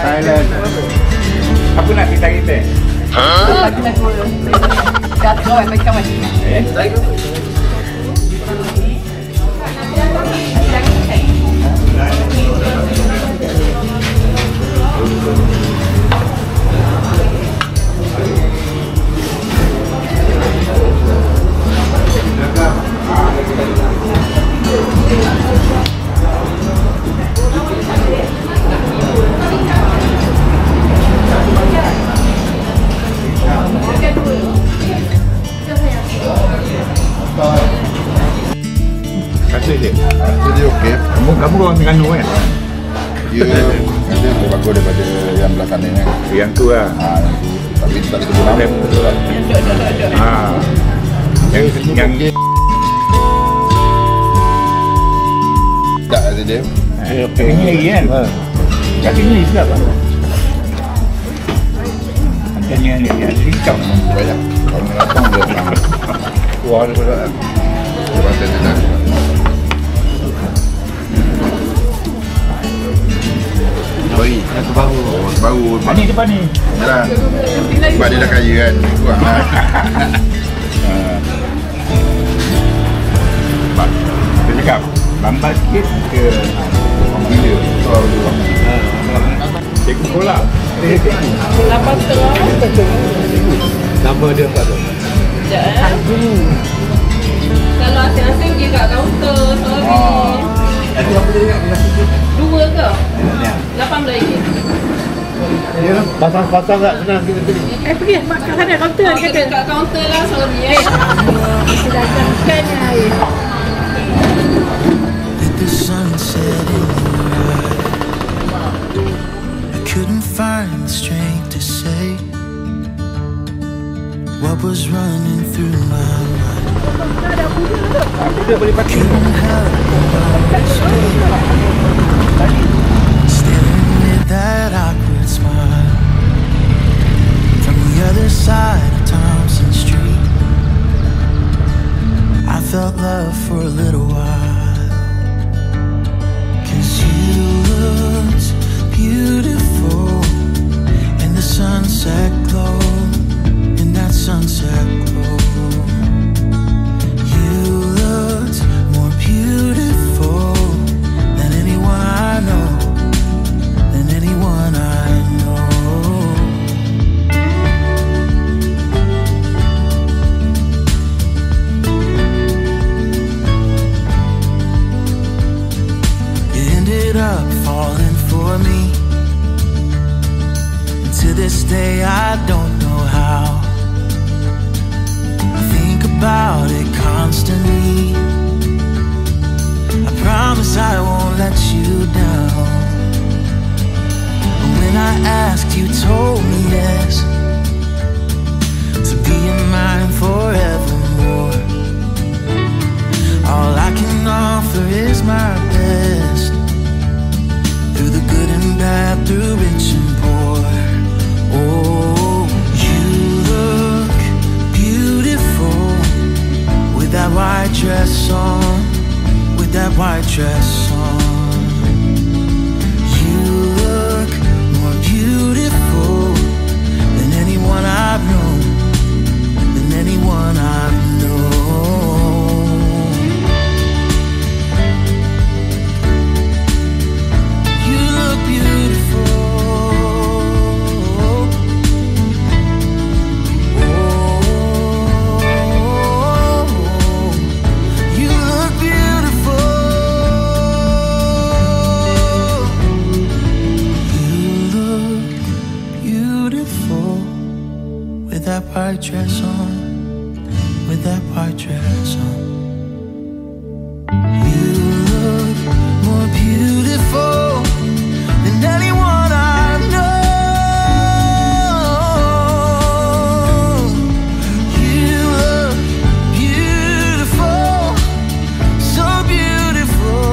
Thailand. Apa nak kita? Dah kawan macam macam. Kasih dia. Dia okey. Kamu orang Terengganu kan? Dia lebih bagus daripada yang belakang ni kan. Yang tu lah. Tapi tak disebut nama. Yang tak ada dia. ini lagi kan? Kat sini sedap lah. Macamnya ni yang singkap. Banyak. Kalau ni lapang dia nak keluar daripada kan. Orang dia tak. Beri. Yang baru. Baru. Ni depan ni. Yalah. Sebab dia dah kaya kan. Kurang lah. Dia cakap lambat sikit ke bila? Cikgu sekolah. Lapan setengah. Nama dia apa tu? Sekejap Kalau asing-asing dia kat kaunter. Sorry. Itu apa dia cakap? Dua ke? 18 ringgit. Ya, pasang-pasang tak senang kita beli. Pergi kat sana kaunter dia kata. Kat kaunter lah, sorry Sedangkan kan air. The sun setting right. I couldn't find the strength to say what was running through my mind. Couldn't help but stay staring with that awkward smile from the other side of Thompson Street. I felt love for a little while. You looked beautiful in the sunset glow, in that sunset glow. You looked more beautiful than anyone I know, than anyone I know. Up falling for me, and to this day I don't know how. I think about it constantly. I promise I won't let you down. But when I asked, you told me yes, to be in mine forevermore. All I can offer is my best, through the good and bad, through rich and poor. Oh, you look beautiful with that white dress on, with that white dress on. You look more beautiful than anyone I've known, than anyone I've known. White dress on, with that white dress on. You look more beautiful than anyone I know. You look beautiful, so beautiful.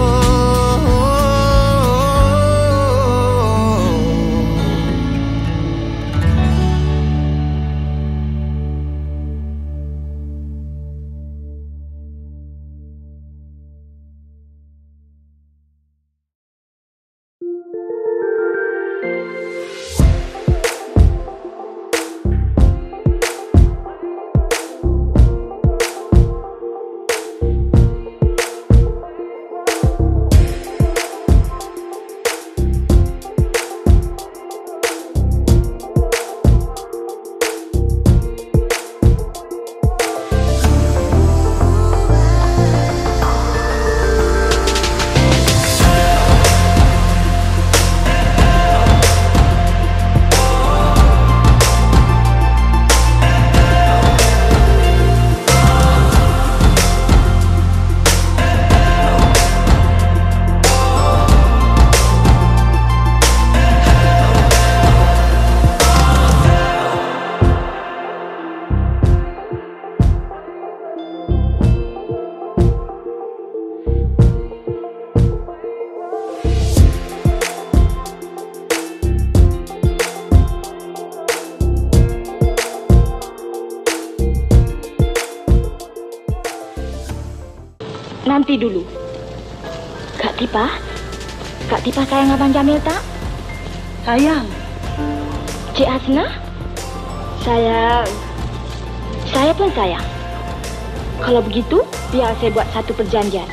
Nanti dulu. Kak Tipah sayang Abang Jamil tak? Sayang. Cik Hasna? Sayang. Saya pun sayang. Kalau begitu, biar saya buat satu perjanjian.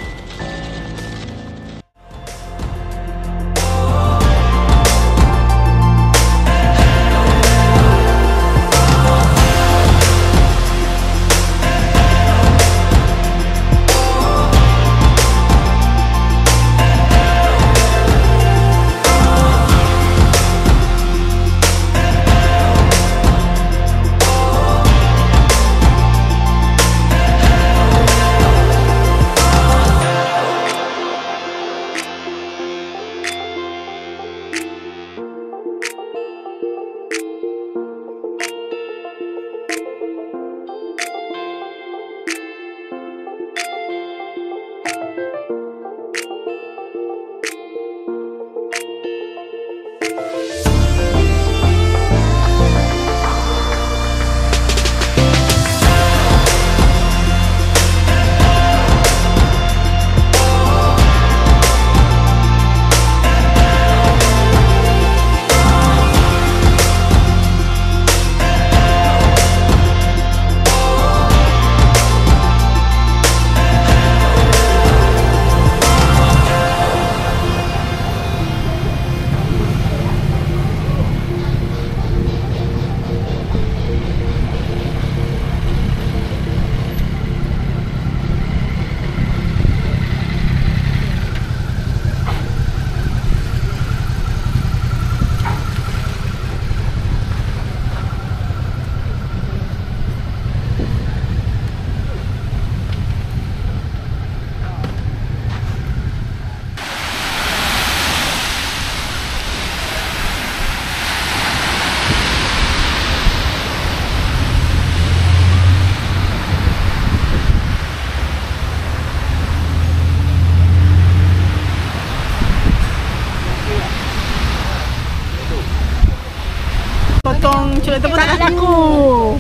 Potong celup tepung tak laku.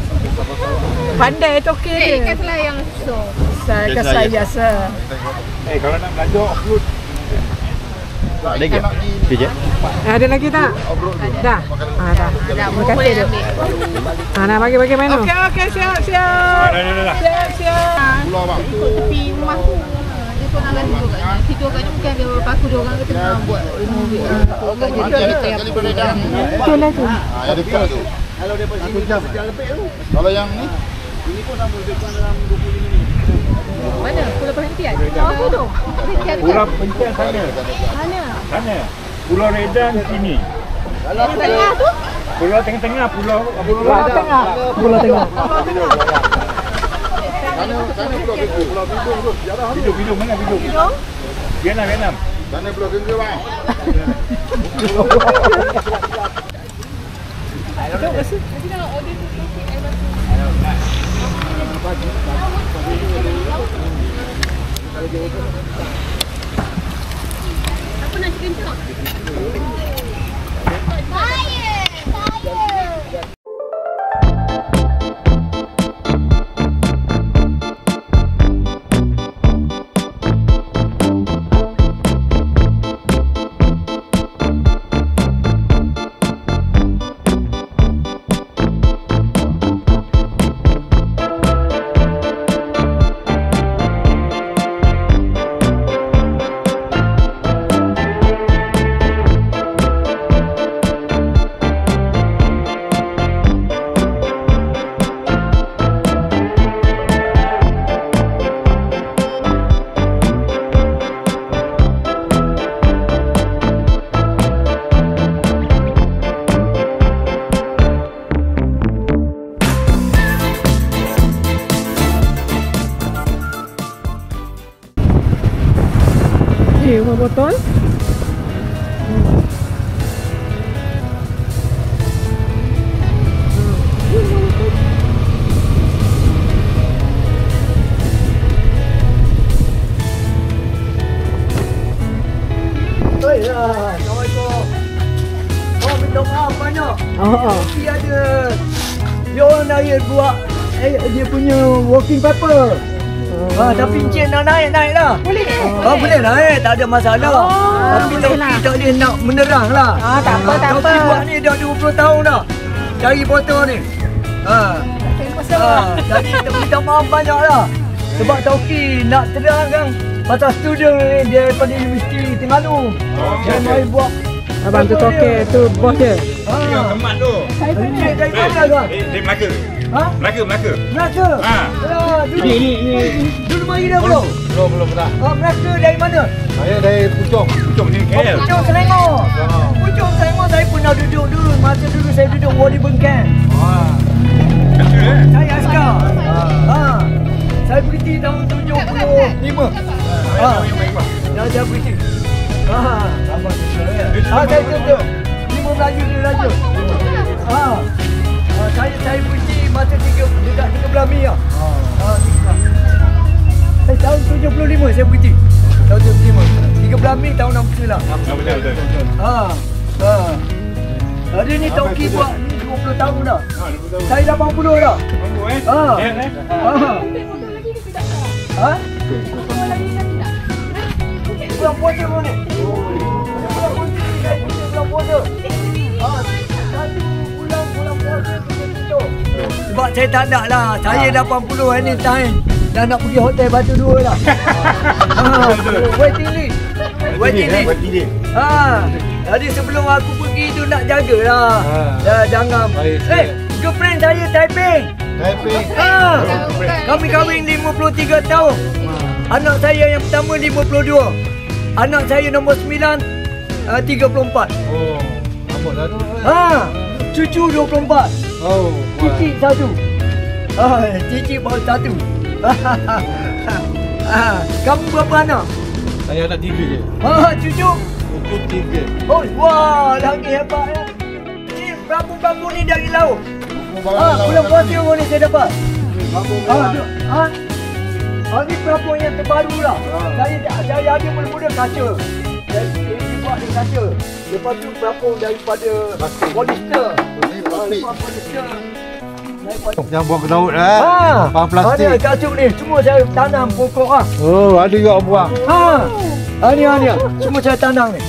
Pandai toke dia. Kaslah yang susah. Saya kasih biasa. Kalau nak belanja offload. Ada lagi? Kejap. Ada lagi tak? Dah. Dah. Terima kasih dia. Nak bagi menu. Okey, siap. Dah. Siap. Pulau bang. Ikut tepi rumah tu. Dia pun nak lalu kat situ agaknya bukan dia paku dia orang kata nak buat movie. Kali beredar. Betul lah tu. Yang dekat tu. Kalau dia pergi sejam lebih tu. Kalau yang ni? Ini pun sama lebih kurang dalam 25 minit. Mana? Pulau Perhentian? Apa tu? Pulau Perhentian sana. Mana? Sana. Pulau Redan sini. Yang tengah tu? Pulau tengah-tengah, pulau Tengah. Pulau tengah. Sana Pulau Bidung. Pulau Bidung tu. Bidung mana Bidung? Vietnam. Sana Pulau Gengge bang. Apa nak chicken chop? Rumah botol. Assalamualaikum. Oh, minta maaf banyak. Tapi ada dia orang dari buat dia punya working paper. Tapi Encik nak naik lah. Boleh. Boleh naik, tak ada masalah. Tapi Tauki tak boleh nak menerang lah. Tak apa. Tauki buat ni dah 20 tahun dah. Cari botol ni. Jadi kita minta maaf banyak lah. Sebab Tauki nak terangkan pasal student ni daripada Universiti Terengganu. Dia mai buat. Abang tu tokek tu bos dia. Yang kemat tu. Encik dari mana tuan? Dia Melaka. Melaka. Melaka? Dulu mari dah belum? Belum dah. Melaka dari mana? Saya dari Puchong. Puchong ni KL. Puchong Selangor. Puchong Selangor saya pernah duduk dulu. Masa dulu saya duduk Wadi Bengkang. Saya askar. Saya berhenti tahun 75. Saya berhenti. Saya tutup. 5 Melayu dia raja. Saya berhenti masa dekat 13 Mei lah. Tahun 75 saya berhenti. Tahun 75. 13 Mei tahun 69. Betul. Hari ni Tauki buat ni 20 tahun dah. Saya 80 dah. Bulan puasa pun ni. Bulan puasa. Satu bulan puasa kita tutup. Sebab saya tak nak lah. Saya 80 anytime. Dah nak pergi hotel Batu 2 lah. Waiting list. Jadi sebelum aku pergi tu nak jagalah. Jangan. Girlfriend saya Taiping. Kami kahwin 53 tahun. Anak saya yang pertama 52. Anak saya nombor 9 34. Apa dah tu? Cucu 24. Cicit 1. Cicit baru 1. Kamu berapa anak? Saya anak 3 je. Cucu? Cucu 3. Wah, lagi hebat ya. Ni perampun-perampun ni dari laut. Bulan puasa pun ni saya dapat. Ni perampun yang terbaru lah. Saya ada mula-mula kaca. Saya buat di kaca. Lepas tu perampun daripada polister. Yang buang ke laut bahan plastik. Ada kacuk ni. Semua saya tanam pokok lah. Ada juga orang buang. Ni. Semua saya tanam ni.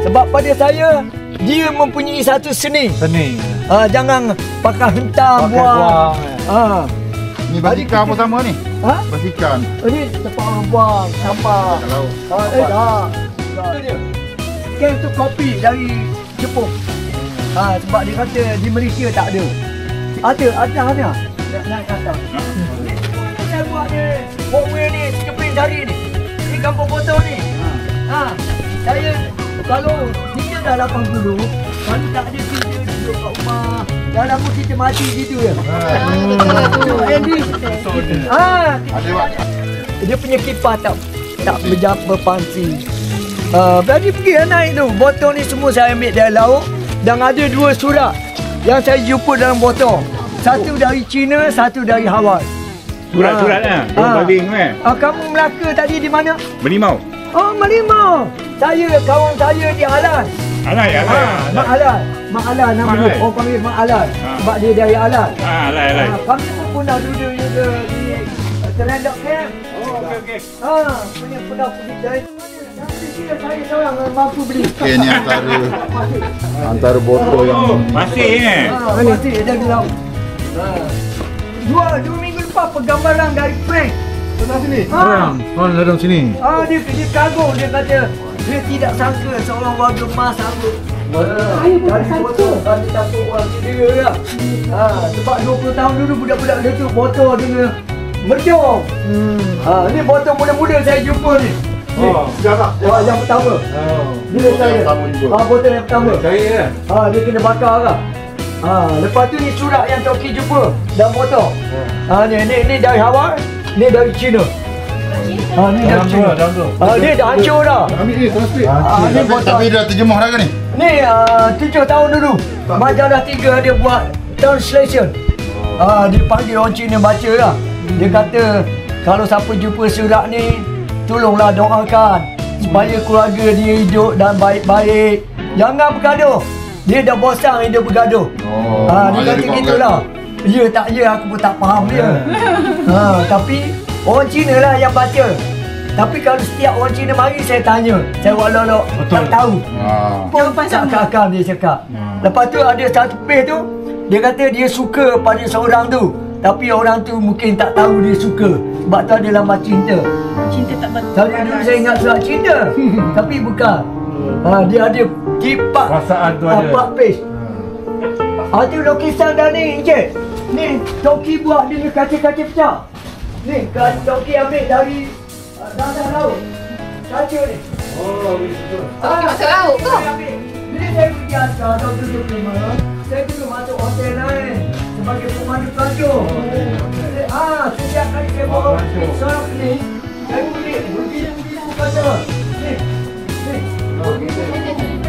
Sebab pada saya, dia mempunyai satu seni. Jangan pakai hentam buang. Ni basikal pertama ni. Basikal. Ini tempat orang buang sampah. Itu dia. Kan tu kopi dari Jepun. Sebab dia kata di Malaysia tak ada. Ada hanya. Nak kata. Saya buat ni, walkway ni, keping jari ni. Ni kampung botol ni. Saya kalau kita dah 80, kalau tak ada kita duduk kat rumah, dalam pun kita mati gitu ya. Dia punya kipas tak berfungsi. Berarti pergi naik tu. Botol ni semua saya ambil dari laut. Dan ada 2 surat yang saya jumpa dalam botol. Satu dari China, satu dari Hawaii. Surat-surat lah. Baling kan. Kamu Melaka tadi di mana? Merimau. Merimau. Kawan saya di Alan. Mak Alan nama dia. Orang panggil Mak Alan. Sebab dia dari Alan. Alan. Kami pun dah duduk juga di Terendok Camp. Okey. Pernah pergi dari saya seorang mampu beli. Ni antara botol yang masih masih dari laut. 2 minggu lepas penggambaran dari Frank. Pernah sini? Dalam sini. Dia kagum. Dia kata dia tidak sangka seorang warga emas sanggup. Dari botol dia takut orang cedera lah. Sebab 20 tahun dulu budak-budak dia tu botol dengan mercong. Ni botol muda-muda saya jumpa ni. Sejarah. Yang pertama. Dia saya. Botol yang pertama. Saya dia kena bakar lah. Lepas tu ni surat yang Tauki jumpa dalam botol. Ni dari Hawaii, ni dari China. Ni dari China. Ni dah hancur dah. Ni botol. Tapi dah terjemah dah ke ni? Ni 7 tahun dulu. Majalah 3 dia buat translation. Dia panggil orang Cina baca lah. Dia kata kalau siapa jumpa surat ni, tolonglah doakan supaya keluarga dia hidup dan baik-baik. Jangan bergaduh. Dia dah bosan hidup bergaduh. Dia kata gitulah. Ya tak ya aku pun tak faham dia. Tapi Orang Cina lah yang baca. Tapi kalau setiap orang Cina mari saya tanya, saya walau tak tahu. Cakap dia cakap. Lepas tu ada satu page tu, dia kata dia suka pada seorang tu. Tapi orang tu mungkin tak tahu dia suka. Sebab tu ada lambang cinta. Cinta tak betul. Tadi dulu saya ingat surat cinta. Tapi bukan. Dia ada tipak. Perasaan tu ada. 4 page. Ada lukisan dah ni, Encik. Ni, Toki buat dia ni kaca-kaca pecah. Ni, Toki ambil dari dasar laut. Kaca ni. Oh, betul. Toki masuk laut ke? Bila saya pergi asal, tahun 75, saya dulu masuk hotel lain sebagai pemandu pelancong. Setiap kali saya bawa sorok ni, saya pergi kaca. Ni.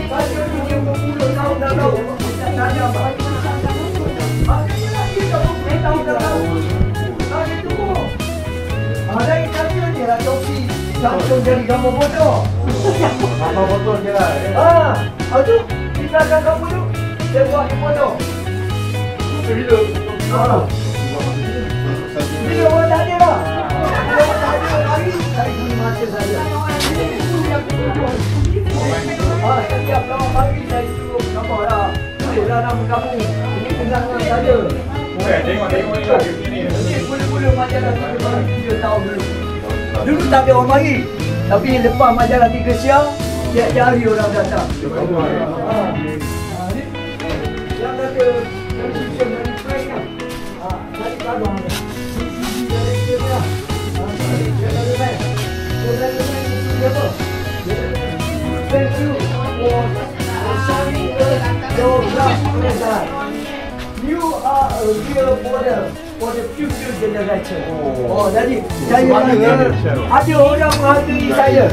Kaca ni dia berpuluh tahun dah laut. Tak ada apa. Maknanya lagi tak berpuluh tahun dah laut. Ada tu pun. Dari kaca ni lah Toki langsung jadi gambar bodoh. Apa betul je lah. Tu di belakang kamu tu saya buat dia bodoh. Bila orang tak ada lah. Bila orang tak ada lagi, saya guna mata saya. Setiap lawan pagi saya suruh gambar lah. Bolehlah nama kamu. Ini kenangan saya. Tengok ni lah. Ini mula-mula majalah 3 tahun dulu. Dulu tak ada orang mari. Tapi lepas majalah 3 siang, tiap hari orang datang. Yang kata television dari Frank kan. Dari Kadang ni. Dari dia lah. Dia kata Frank. Dia kata Frank itu apa? Thank you for sharing your glass. You are a real model for the future generation. Jadi saya ada orang menghargai saya.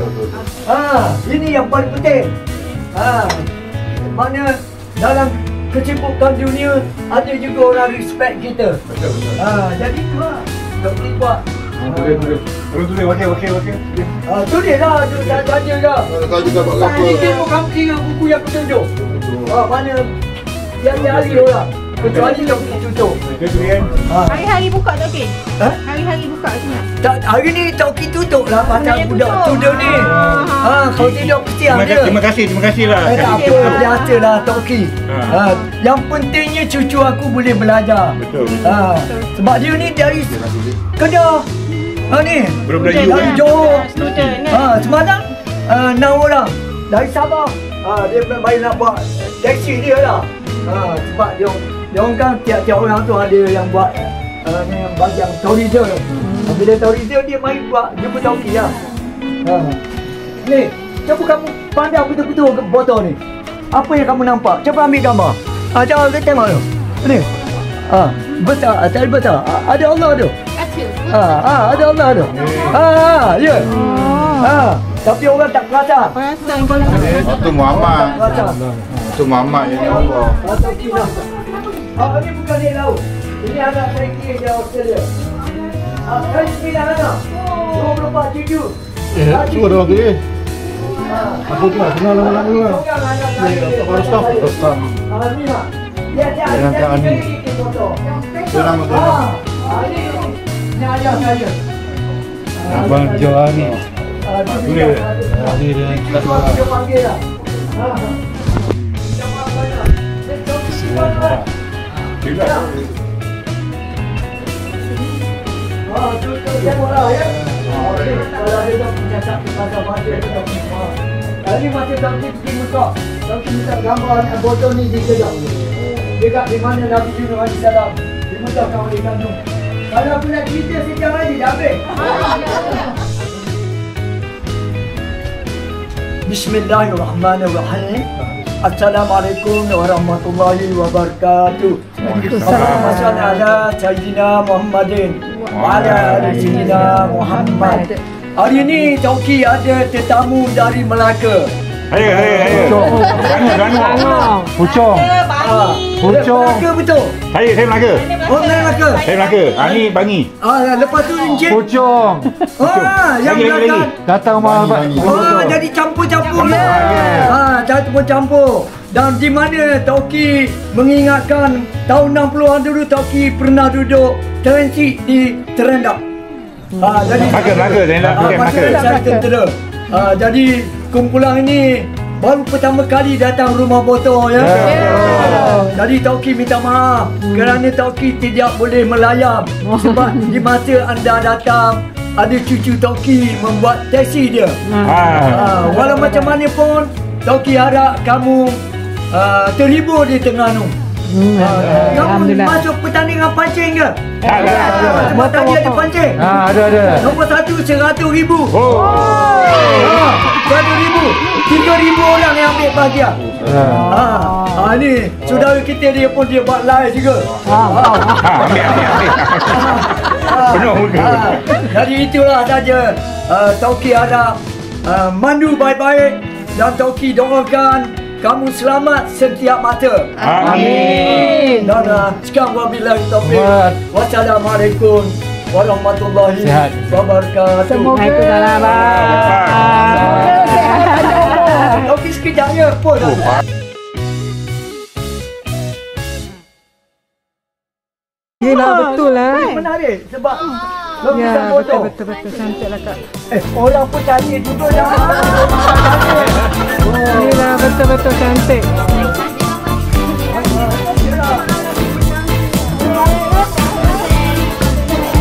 Ini yang paling penting. Mana dalam kesibukan dunia ada juga orang respect kita. Jadi tu lah. Doktor buat. Boleh. Okey. Tulis lah, saya tanya dah. Kau juga buat apa? Ini pun kamu kira buku yang aku tunjuk. Mana tiap-tiap hari orang. Kecuali Toki tutup. Hari-hari buka Toki? Hari-hari buka macam mana? Tak, hari ni Toki tutup lah macam budak tuduh ni. Kalau tidak pasti ada. Terima kasih lah. Tak apa, biasalah Toki. Yang pentingnya cucu aku boleh belajar. Betul. Sebab dia ni dari Kedah. Ni. Belum Melayu. Dari Johor. Student Semalam 6 orang. Dari Sabah. Dia main nak buat taksi dia lah. Sebab dia orang kan tiap-tiap orang tu ada yang buat yang bagian tourism. Bila tourism dia main buat jumpa Toki lah. Ni, cuba kamu pandang betul-betul botol ni. Apa yang kamu nampak? Cuba ambil gambar. Jangan kita tengok tu. Ni. Besar, tadi besar. Ada Allah tu. Ada Allah tu. Ya. Tapi orang tak perasan. Perasan kalau Itu Muhammad. Itu Muhammad yang Allah. Ini bukan di laut. Ini anak saya kira di Australia. Saya 9 anak. 24 cucu. Cuma orang tu Aku tu lah, kenal nama dulu lah. Rostam. Ni lah. Dia angkat Ani. Itu nama tu. Ini ayah saya. Abang Johani. Boleh. Dia tak tahu. Dia panggil lah. Tengoklah ya. Kalau ada tak cakap pasal mata tu tak semua. Tadi masa Toki pergi Mekah, Toki minta gambar botol ni di Jeddah. Dekat di mana Nabi Yunus alaihi salam dimudahkan oleh kandung. Kalau aku nak cerita sejam lagi dah habis. Bismillahirrahmanirrahim. Assalamualaikum warahmatullahi wabarakatuh. Allahumma shalli ala sayyidina Muhammadin wa ala ali sayyidina Muhammad. Hari ni Toki ada tetamu dari Melaka. Ayo. Pucung. Melaka betul. Saya Melaka. Oh, Melaka. Saya Melaka. Ni Bangi. Lepas tu Encik. Pucung. Yang Lagi. Datang mahal. jadi campur-campur lah. Campur-campur. Dan di mana Toki mengingatkan tahun 60-an dulu Toki pernah duduk transit di Terendak. Jadi Melaka saya nak pakai Melaka. saya tentera. Jadi kumpulan ini baru pertama kali datang rumah botol ya. Jadi Tauki minta maaf kerana Tauki tidak boleh melayam sebab di masa anda datang ada cucu Tauki membuat taksi dia. Walau macam mana pun Tauki harap kamu terhibur di Terengganu. Kamu masuk pertandingan pancing ke? Sebab tadi ada pancing. Ada. Nombor 1 100,000. 100,000. 3,000 orang yang ambil bahagian. Ni saudara kita dia pun dia buat live juga. Ambil. Penuh muka. Jadi itulah saja. Tauki harap mandu baik-baik dan Tauki doakan kamu selamat setiap mata. Amin. Dan sekarang wabillahi taufiq. Wassalamualaikum warahmatullahi wabarakatuh. Waalaikumsalam. Tauki sekejap je pun. Yelah betul lah. Menarik sebab Ya betul cantik lah kak. orang pun cari duduk dah. Yelah betul cantik.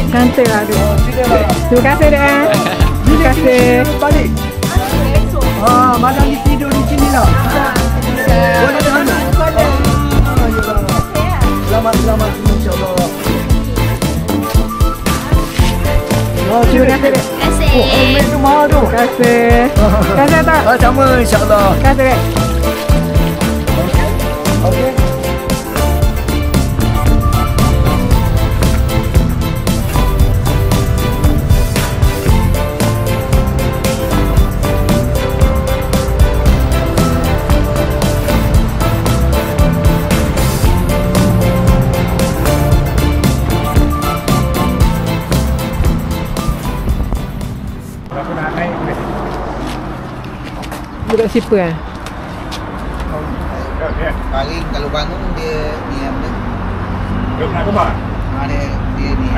Cantik lah aduh. Terima kasih dek. Terima kasih. Balik. Malam ni tidur di sini lah. Boleh dah. Selamat insya-Allah. Terima kasih dek. Helmet tu mahal tu. Terima kasih. Terima kasih tak? Sama insya-Allah. Terima kasih dek. Okey. Duduk siapa kan? Pagi kalau bangun dia ni apa dia? Dia nak kembar? Dia ni.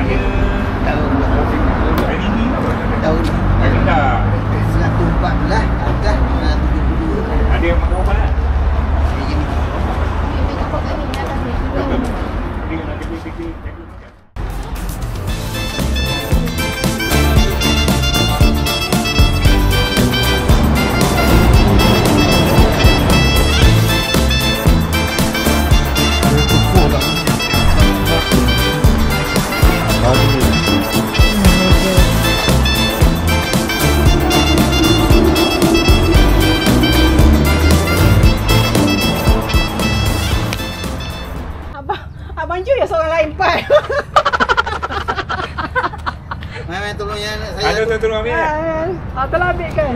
Tahu. Hari ni apa? Tahu. Hari dah. 114 atas 172. Ada yang makan apa lah? Abang Ju ya seorang lain pai. Mai tolong yang saya. Ada tolong ambil. Telah ambil kan?